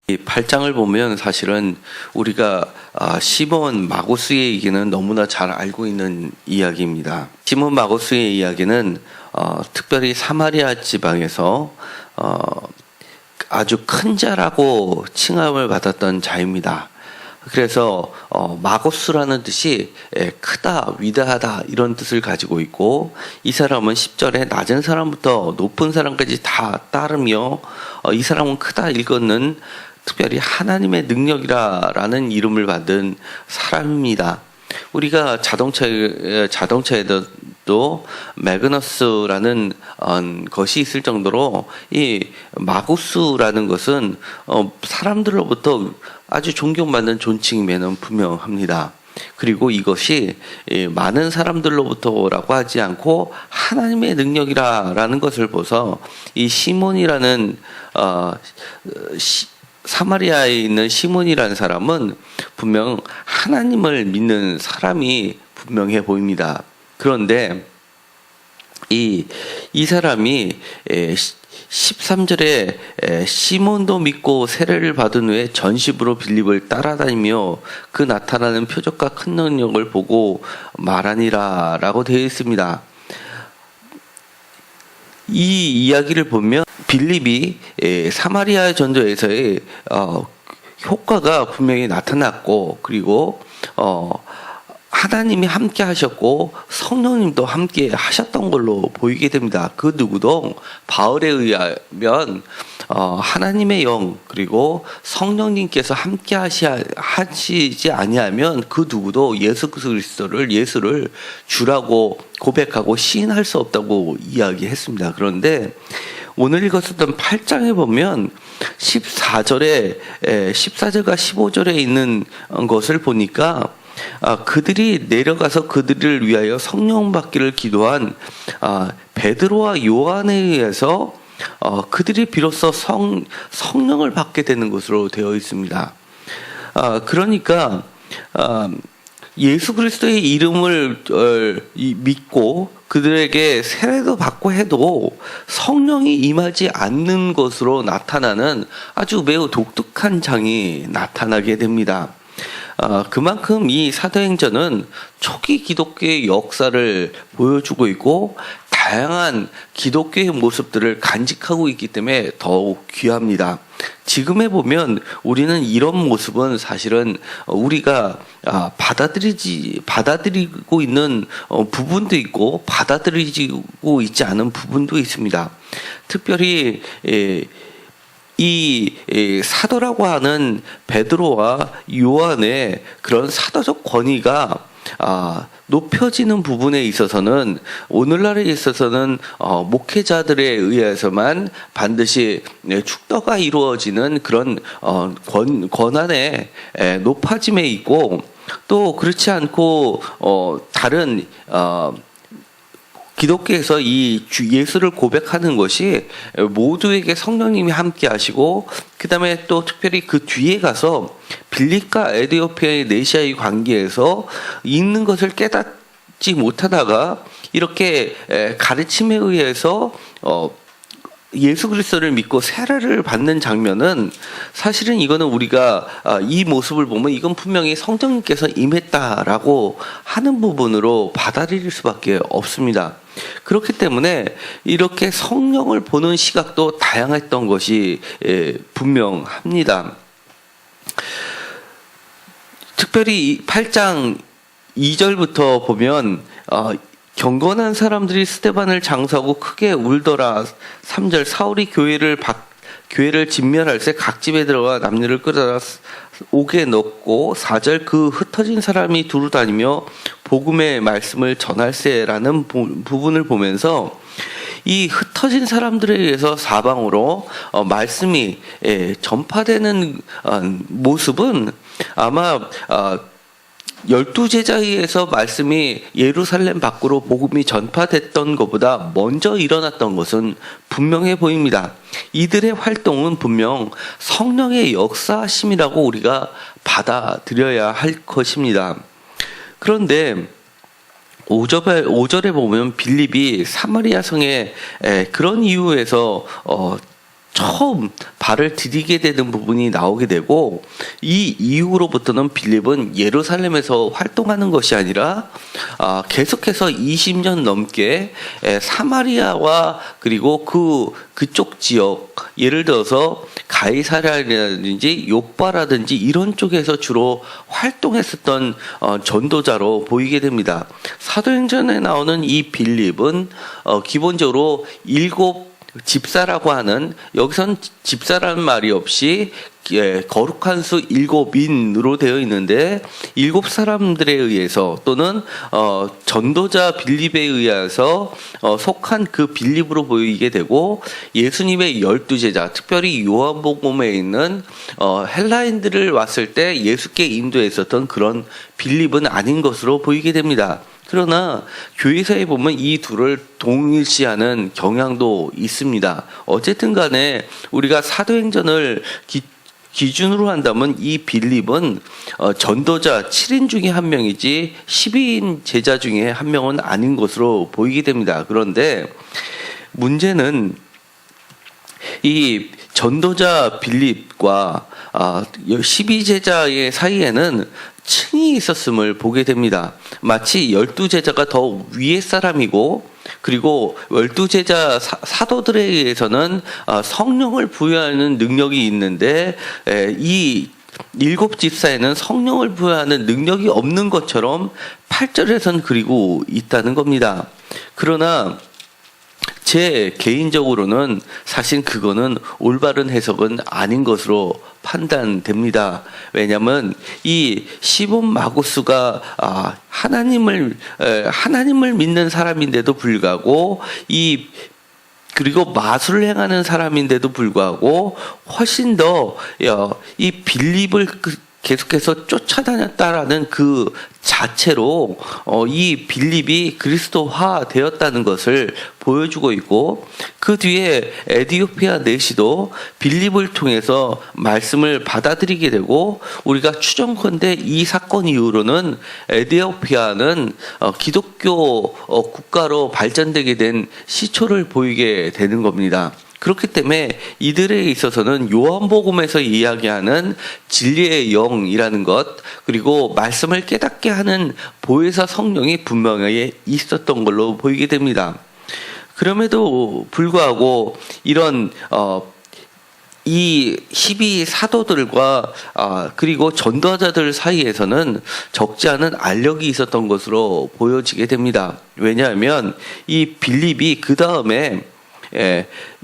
이 8장을 보면 사실은 우리가 시몬 마고스의 얘기는 너무나 잘 알고 있는 이야기입니다. 시몬 마고스의 이야기는 특별히 사마리아 지방에서 아주 큰 자라고 칭함을 받았던 자입니다. 그래서 마고스라는 뜻이 크다, 위대하다 이런 뜻을 가지고 있고, 이 사람은 10절에 낮은 사람부터 높은 사람까지 다 따르며 이 사람은 크다 읽었는 특별히 하나님의 능력이라는 이름을 받은 사람입니다. 우리가 자동차에도 매그너스라는 것이 있을 정도로 이 마고스라는 것은 사람들로부터 아주 존경받는 존칭이면 분명합니다. 그리고 이것이 많은 사람들로부터라고 하지 않고 하나님의 능력이라는 것을 보서 이 시몬이라는 사마리아에 있는 시몬이라는 사람은 분명 하나님을 믿는 사람이 분명해 보입니다. 그런데 이 사람이 13절에 시몬도 믿고 세례를 받은 후에 전십으로 빌립을 따라다니며 그 나타나는 표적과 큰 능력을 보고 말하니라 라고 되어 있습니다. 이 이야기를 보면 빌립이 사마리아 전도에서의 효과가 분명히 나타났고, 그리고 하나님이 함께 하셨고 성령님도 함께 하셨던 걸로 보이게 됩니다. 그 누구도 바울에 의하면 하나님의 영 그리고 성령님께서 함께 하시지 아니하면 그 누구도 예수 그리스도를 예수를 주라고 고백하고 시인할 수 없다고 이야기했습니다. 그런데 오늘 읽었었던 8장에 보면 14절과 15절에 있는 것을 보니까 그들이 내려가서 그들을 위하여 성령 받기를 기도한 베드로와 요한에 의해서 그들이 비로소 성령을 받게 되는 것으로 되어 있습니다. 그러니까 예수 그리스도의 이름을 믿고 그들에게 세례도 받고 해도 성령이 임하지 않는 것으로 나타나는 아주 매우 독특한 장이 나타나게 됩니다. 그만큼 이 사도행전은 초기 기독교의 역사를 보여주고 있고 다양한 기독교의 모습들을 간직하고 있기 때문에 더욱 귀합니다. 지금에 보면 우리는 이런 모습은 사실은 우리가 받아들이고 있는 부분도 있고 받아들이고 있지 않은 부분도 있습니다. 특별히 이 사도라고 하는 베드로와 요한의 그런 사도적 권위가 높여지는 부분에 있어서는 오늘날에 있어서는 목회자들에 의해서만 반드시 축도가 이루어지는 그런 권한의 높아짐에 있고, 또 그렇지 않고 다른 기독교에서 이 주 예수를 고백하는 것이 모두에게 성령님이 함께 하시고, 그 다음에 또 특별히 그 뒤에 가서 빌립과 에디오피아의 네시아의 관계에서 있는 것을 깨닫지 못하다가 이렇게 가르침에 의해서 예수 그리스도를 믿고 세례를 받는 장면은 사실은 이거는 우리가 이 모습을 보면 이건 분명히 성령님께서 임했다라고 하는 부분으로 받아들일 수밖에 없습니다. 그렇기 때문에 이렇게 성령을 보는 시각도 다양했던 것이 분명합니다. 특별히 8장 2절부터 보면 경건한 사람들이 스데반을 장사하고 크게 울더라. 3절 사울이 교회를 진멸할새 각 집에 들어가 남녀를 끌어다 옥에 넣고, 4절 그 흩어진 사람이 두루 다니며 복음의 말씀을 전할새라는 부분을 보면서 이 흩어진 사람들에 의해서 사방으로 말씀이 전파되는 모습은 아마 12제자에 의해서 말씀이 예루살렘 밖으로 복음이 전파됐던 것보다 먼저 일어났던 것은 분명해 보입니다. 이들의 활동은 분명 성령의 역사심이라고 우리가 받아들여야 할 것입니다. 그런데 5절에 보면 빌립이 사마리아 성에 그런 이유에서 처음 발을 디디게 되는 부분이 나오게 되고, 이 이후로부터는 빌립은 예루살렘에서 활동하는 것이 아니라 계속해서 20년 넘게 사마리아와 그리고 그쪽 지역, 예를 들어서 가이사랴라든지 요빠라든지 이런 쪽에서 주로 활동했었던 전도자로 보이게 됩니다. 사도행전에 나오는 이 빌립은 기본적으로 7 집사라고 하는, 여기선 집사라는 말이 없이 거룩한 수 7인으로 되어 있는데, 7사람들에 의해서 또는 전도자 빌립에 의해서 속한 그 빌립으로 보이게 되고, 예수님의 12제자, 특별히 요한복음에 있는 헬라인들을 왔을 때 예수께 인도했었던 그런 빌립은 아닌 것으로 보이게 됩니다. 그러나 교회사에 보면 이 둘을 동일시하는 경향도 있습니다. 어쨌든 간에 우리가 사도행전을 기준으로 한다면 이 빌립은 전도자 7인 중에 한 명이지 12인 제자 중에 한 명은 아닌 것으로 보이게 됩니다. 그런데 문제는 이 전도자 빌립과 12제자의 사이에는 층이 있었음을 보게 됩니다. 마치 12제자가 더 위의 사람이고, 그리고 12제자 사도들에 의해서는 성령을 부여하는 능력이 있는데, 이 7집사에는 성령을 부여하는 능력이 없는 것처럼 8절에선 그리고 있다는 겁니다. 그러나 제 개인적으로는 사실 그거는 올바른 해석은 아닌 것으로 판단됩니다. 왜냐하면 이 시몬 마구스가 하나님을 믿는 사람인데도 불구하고 그리고 마술을 행하는 사람인데도 불구하고 훨씬 더 이 빌립을 계속해서 쫓아다녔다라는 그 자체로 이 빌립이 그리스도화 되었다는 것을 보여주고 있고, 그 뒤에 에디오피아 내시도 빌립을 통해서 말씀을 받아들이게 되고, 우리가 추정컨대 이 사건 이후로는 에디오피아는 기독교 국가로 발전되게 된 시초를 보이게 되는 겁니다. 그렇기 때문에 이들에 있어서는 요한복음에서 이야기하는 진리의 영이라는 것, 그리고 말씀을 깨닫게 하는 보혜사 성령이 분명하게 있었던 걸로 보이게 됩니다. 그럼에도 불구하고 이런 이 12사도들과 그리고 전도자들 사이에서는 적지 않은 알력이 있었던 것으로 보여지게 됩니다. 왜냐하면 이 빌립이 그 다음에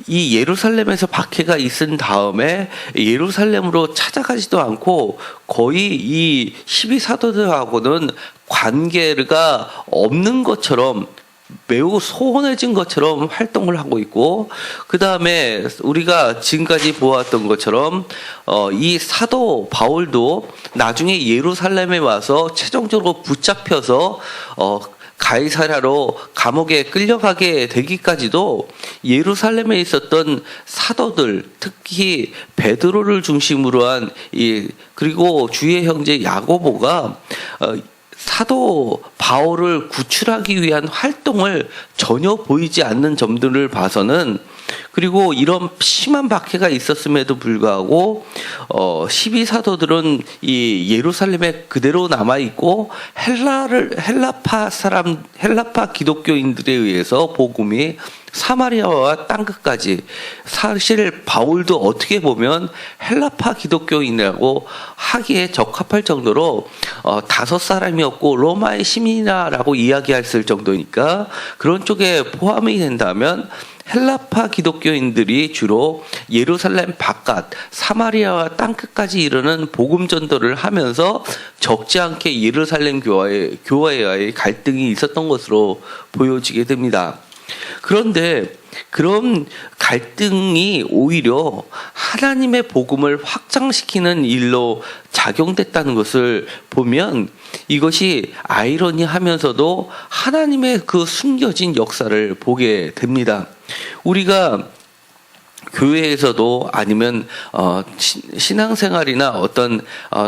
이 예루살렘에서 박해가 있은 다음에 예루살렘으로 찾아가지도 않고 거의 이 12사도들하고는 관계가 없는 것처럼, 매우 소원해진 것처럼 활동을 하고 있고, 그 다음에 우리가 지금까지 보았던 것처럼 이 사도 바울도 나중에 예루살렘에 와서 최종적으로 붙잡혀서 가이사랴로 감옥에 끌려가게 되기까지도 예루살렘에 있었던 사도들, 특히 베드로를 중심으로 한 그리고 주의 형제 야고보가 사도 바울을 구출하기 위한 활동을 전혀 보이지 않는 점들을 봐서는, 그리고 이런 심한 박해가 있었음에도 불구하고 12사도들은 이 예루살렘에 그대로 남아 있고 헬라파 기독교인들에 의해서 복음이 사마리아와 땅끝까지, 사실 바울도 어떻게 보면 헬라파 기독교인이라고 하기에 적합할 정도로 5사람이었고 로마의 시민이라고 이야기했을 정도니까, 그런 쪽에 포함이 된다면 헬라파 기독교인들이 주로 예루살렘 바깥 사마리아와 땅끝까지 이르는 복음 전도를 하면서 적지 않게 예루살렘 교회와의 갈등이 있었던 것으로 보여지게 됩니다. 그런데 그런 갈등이 오히려 하나님의 복음을 확장시키는 일로 작용됐다는 것을 보면 이것이 아이러니하면서도 하나님의 그 숨겨진 역사를 보게 됩니다. 우리가 교회에서도 아니면 신앙생활이나 어떤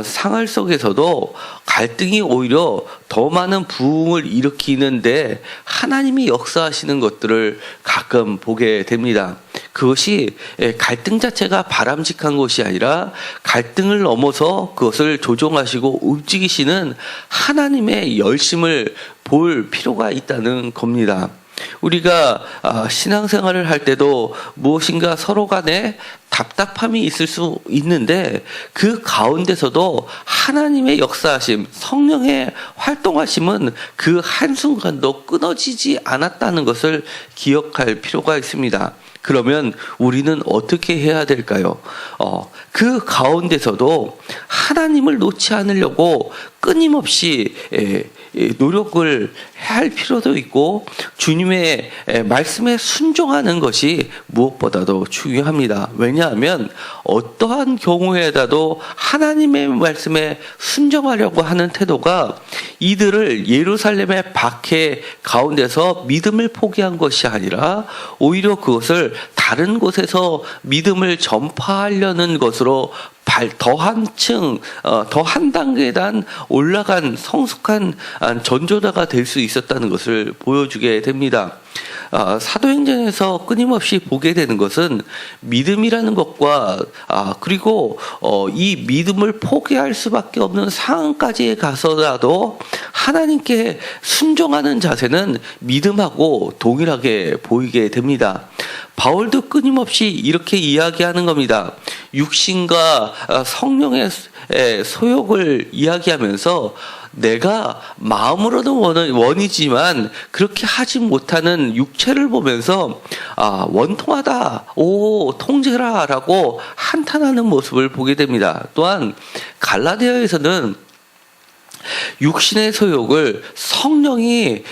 생활 속에서도 갈등이 오히려 더 많은 부흥을 일으키는데 하나님이 역사하시는 것들을 가끔 보게 됩니다. 그것이 갈등 자체가 바람직한 것이 아니라 갈등을 넘어서 그것을 조정하시고 움직이시는 하나님의 열심을 볼 필요가 있다는 겁니다. 우리가 신앙생활을 할 때도 무엇인가 서로 간에 답답함이 있을 수 있는데 그 가운데서도 하나님의 역사하심, 성령의 활동하심은 그 한순간도 끊어지지 않았다는 것을 기억할 필요가 있습니다. 그러면 우리는 어떻게 해야 될까요? 그 가운데서도 하나님을 놓지 않으려고 끊임없이 노력을 할 필요도 있고 주님의 말씀에 순종하는 것이 무엇보다도 중요합니다. 왜냐하면 어떠한 경우에라도 하나님의 말씀에 순종하려고 하는 태도가 이들을 예루살렘의 박해 가운데서 믿음을 포기한 것이 아니라 오히려 그것을 다른 곳에서 믿음을 전파하려는 것으로 더 한 단계단 올라간 성숙한 전도자가 될 수 있었다는 것을 보여주게 됩니다. 사도행전에서 끊임없이 보게 되는 것은 믿음이라는 것과 그리고 이 믿음을 포기할 수밖에 없는 상황까지 가서라도 하나님께 순종하는 자세는 믿음하고 동일하게 보이게 됩니다. 바울도 끊임없이 이렇게 이야기하는 겁니다. 육신과 성령의 소욕을 이야기하면서 내가 마음으로는 원이지만 그렇게 하지 못하는 육체를 보면서 원통하다, 통제라 라고 한탄하는 모습을 보게 됩니다. 또한 갈라디아에서는 육신의 소욕을 성령이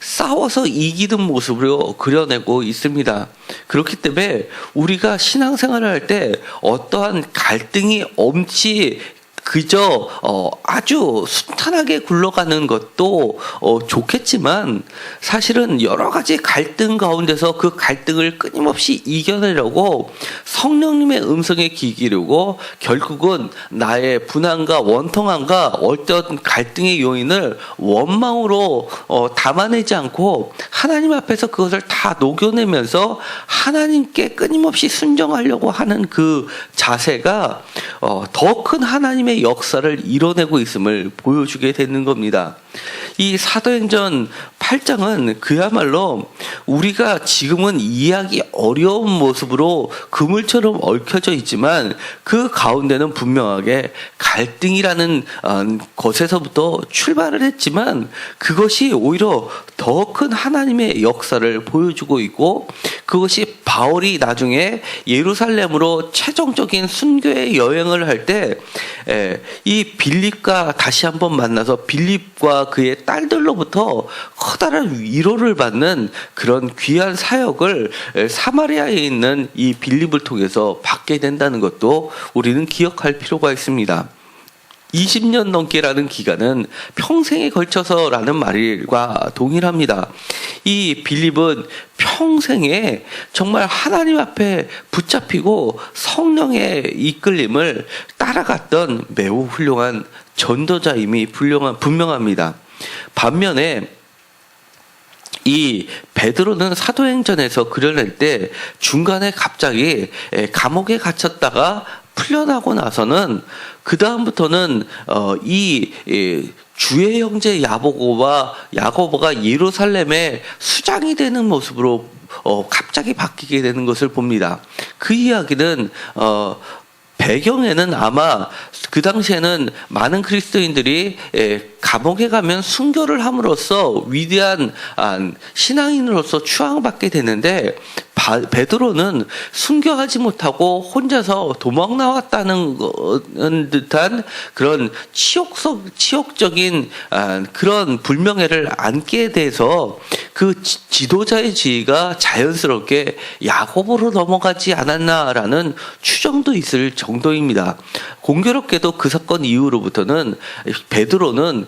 싸워서 이기는 모습으로 그려내고 있습니다. 그렇기 때문에 우리가 신앙생활을 할 때 어떠한 갈등이 없이 그저 아주 순탄하게 굴러가는 것도 좋겠지만 사실은 여러 가지 갈등 가운데서 그 갈등을 끊임없이 이겨내려고 성령님의 음성에 귀 기울이고 결국은 나의 분함과 원통함과 어떤 갈등의 요인을 원망으로 담아내지 않고 하나님 앞에서 그것을 다 녹여내면서 하나님께 끊임없이 순종하려고 하는 그 자세가 더 큰 하나님의 역사를 이뤄내고 있음을 보여주게 되는 겁니다. 이 사도행전 8장은 그야말로 우리가 지금은 이해하기 어려운 모습으로 그물처럼 얽혀져 있지만 그 가운데는 분명하게 갈등이라는 것에서부터 출발을 했지만 그것이 오히려 더 큰 하나님의 역사를 보여주고 있고 그것이 바울이 나중에 예루살렘으로 최종적인 순교의 여행을 할 때 이 빌립과 다시 한번 만나서 빌립과 그의 딸들로부터 커다란 위로를 받는 그런 귀한 사역을 사마리아에 있는 이 빌립을 통해서 받게 된다는 것도 우리는 기억할 필요가 있습니다. 20년 넘게라는 기간은 평생에 걸쳐서라는 말과 동일합니다. 이 빌립은 평생에 정말 하나님 앞에 붙잡히고 성령의 이끌림을 따라갔던 매우 훌륭한 전도자임이 분명합니다. 반면에 이 베드로는 사도행전에서 그려낼 때 중간에 갑자기 감옥에 갇혔다가 풀려나고 나서는 그 다음부터는 이 주의 형제 야고보가 예루살렘의 수장이 되는 모습으로 갑자기 바뀌게 되는 것을 봅니다. 그 이야기는 배경에는 아마 그 당시에는 많은 그리스도인들이 감옥에 가면 순교를 함으로써 위대한 신앙인으로서 추앙받게 되는데 베드로는 순교하지 못하고 혼자서 도망 나왔다는 듯한 그런 치욕적인 그런 불명예를 안게 돼서 그 지도자의 지위가 자연스럽게 야고보로 넘어가지 않았나라는 추정도 있을 정도입니다. 공교롭게도 그 사건 이후로부터는 베드로는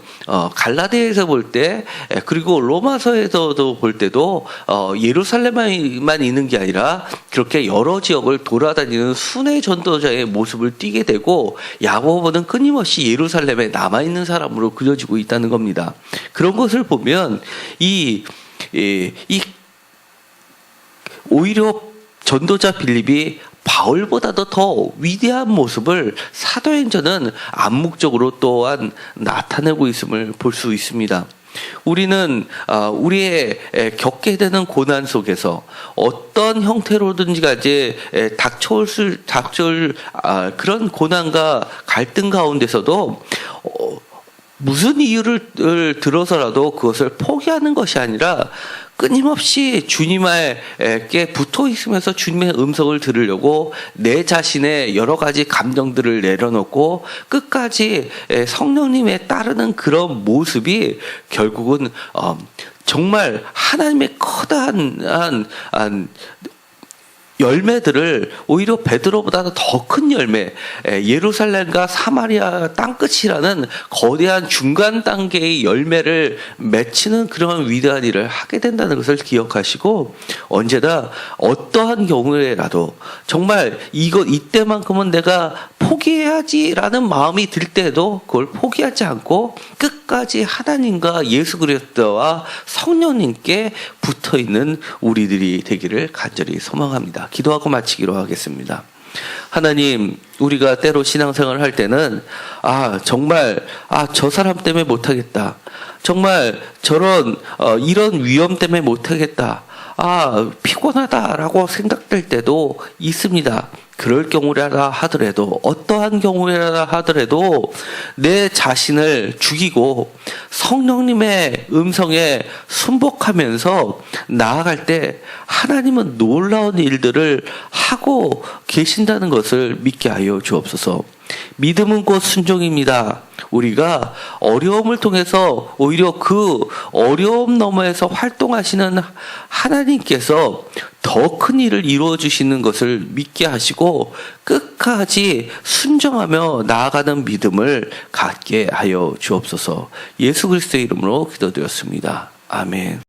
갈라디아에서 볼 때 그리고 로마서에서도 볼 때도 예루살렘만 있는 게 아니라 그렇게 여러 지역을 돌아다니는 순회 전도자의 모습을 띠게 되고 야고보는 끊임없이 예루살렘에 남아있는 사람으로 그려지고 있다는 겁니다. 그런 것을 보면 오히려 전도자 빌립이 바울보다도 더 위대한 모습을 사도행전은 암묵적으로 또한 나타내고 있음을 볼 수 있습니다. 우리는 우리의 겪게 되는 고난 속에서 어떤 형태로든지 간에 닥쳐올 그런 고난과 갈등 가운데서도 무슨 이유를 들어서라도 그것을 포기하는 것이 아니라 끊임없이 주님께 붙어 있으면서 주님의 음성을 들으려고 내 자신의 여러 가지 감정들을 내려놓고 끝까지 성령님에 따르는 그런 모습이 결국은 정말 하나님의 커다란 열매들을 오히려 베드로보다 더 큰 열매, 예루살렘과 사마리아 땅끝이라는 거대한 중간 단계의 열매를 맺히는 그런 위대한 일을 하게 된다는 것을 기억하시고, 언제나 어떠한 경우에라도 정말 이때만큼은 내가 포기해야지라는 마음이 들 때도 그걸 포기하지 않고 끝까지 하나님과 예수 그리스도와 성령님께 붙어 있는 우리들이 되기를 간절히 소망합니다. 기도하고 마치기로 하겠습니다. 하나님, 우리가 때로 신앙생활을 할 때는 정말 저 사람 때문에 못하겠다. 정말 이런 위험 때문에 못하겠다. 피곤하다라고 생각될 때도 있습니다. 그럴 경우라 하더라도, 어떠한 경우라 하더라도 내 자신을 죽이고 성령님의 음성에 순복하면서 나아갈 때 하나님은 놀라운 일들을 하고 계신다는 것을 믿게 하여 주옵소서. 믿음은 곧 순종입니다. 우리가 어려움을 통해서 오히려 그 어려움 너머에서 활동하시는 하나님께서 더 큰 일을 이루어 주시는 것을 믿게 하시고 끝까지 순종하며 나아가는 믿음을 갖게 하여 주옵소서. 예수 그리스도의 이름으로 기도드렸습니다. 아멘.